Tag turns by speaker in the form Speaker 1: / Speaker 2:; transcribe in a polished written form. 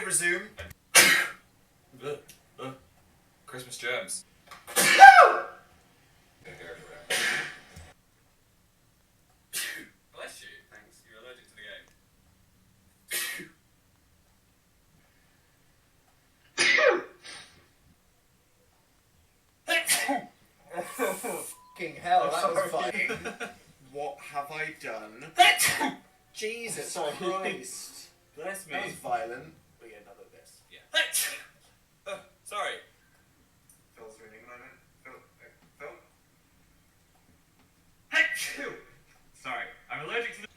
Speaker 1: resume.
Speaker 2: Christmas germs. Bless you. Thanks. You're allergic to the game.
Speaker 1: Fucking hell, that was
Speaker 3: sorry.
Speaker 1: fine.
Speaker 3: What have I done?
Speaker 1: Jesus
Speaker 3: Sorry.
Speaker 1: Christ.
Speaker 2: Bless me.
Speaker 1: That was violent. But yeah, none of this.
Speaker 2: Yeah. Sorry.
Speaker 3: Phil's reading a moment. Phil?
Speaker 2: Sorry. I'm allergic to the...